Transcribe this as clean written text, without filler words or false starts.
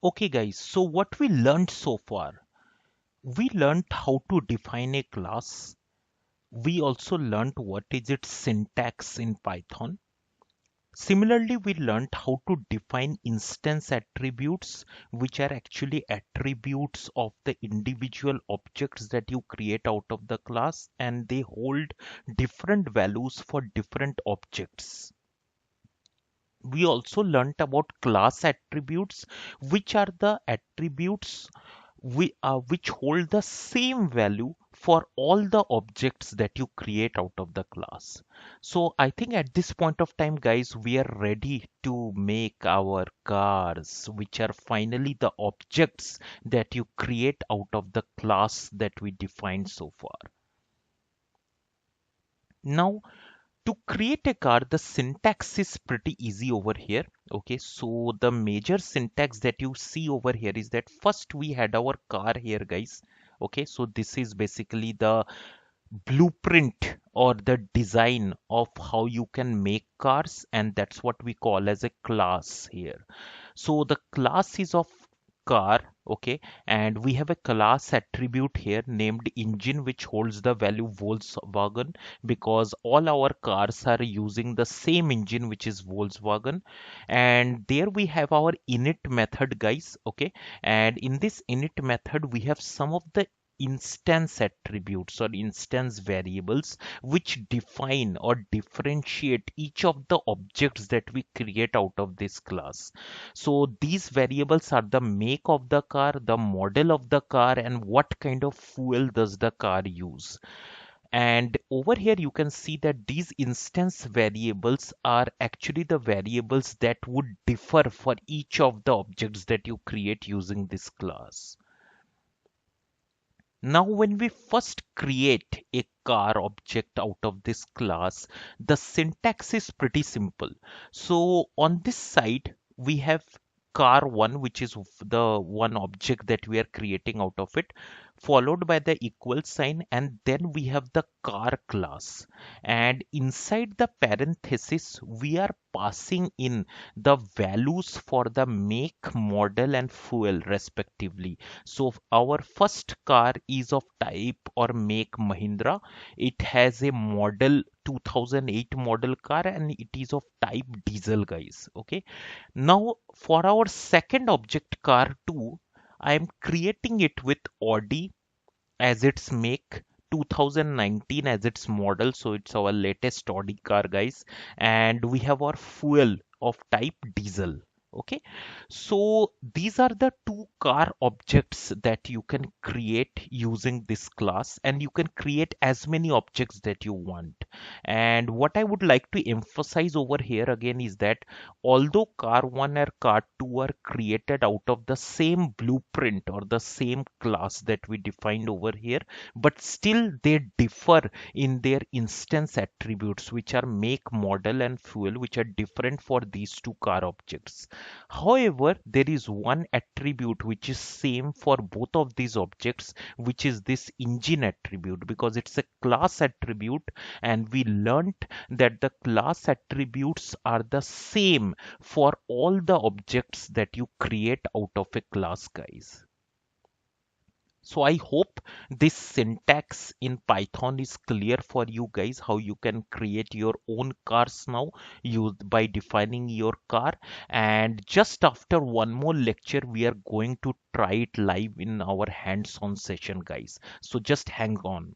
Okay guys, so what we learned so far, we learned how to define a class. We also learned what is its syntax in Python. Similarly, we learned how to define instance attributes, which are actually attributes of the individual objects that you create out of the class, and they hold different values for different objects. We also learned about class attributes, which are the attributes which hold the same value for all the objects that you create out of the class. So I think at this point of time, guys, we are ready to make our cars, which are finally the objects that you create out of the class that we defined so far. Now, to create a car, the syntax is pretty easy over here. Okay, so the major syntax that you see over here is that first we had our car here, guys. Okay, so this is basically the blueprint or the design of how you can make cars, and that's what we call as a class here. So the class is of car, okay, and we have a class attribute here named engine, which holds the value Volkswagen, because all our cars are using the same engine, which is Volkswagen. And there we have our init method, guys, okay, and in this init method we have some of the instance attributes or instance variables which define or differentiate each of the objects that we create out of this class. So these variables are the make of the car, the model of the car, and what kind of fuel does the car use. And over here you can see that these instance variables are actually the variables that would differ for each of the objects that you create using this class. Now, when we first create a car object out of this class, the syntax is pretty simple. So on this side, we have car1, which is the one object that we are creating out of it, followed by the equal sign, and then we have the car class. And inside the parenthesis, we are passing in the values for the make, model, and fuel respectively. So our first car is of type or make Mahindra. It has a model 2008 model car, and it is of type diesel, guys. Okay. Now for our second object car 2, I am creating it with Audi as its make, 2019 as its model, so it's our latest Audi car, guys, and we have our fuel of type diesel. Okay, so these are the two car objects that you can create using this class, and you can create as many objects that you want. And what I would like to emphasize over here again is that although car 1 and car 2 are created out of the same blueprint or the same class that we defined over here, but still they differ in their instance attributes, which are make, model, and fuel, which are different for these two car objects. However, there is one attribute which is same for both of these objects, which is this engine attribute, because it's a class attribute, and we learnt that the class attributes are the same for all the objects that you create out of a class, guys. So I hope this syntax in Python is clear for you guys, how you can create your own cars now used by defining your car. And just after one more lecture, we are going to try it live in our hands-on session, guys. So just hang on.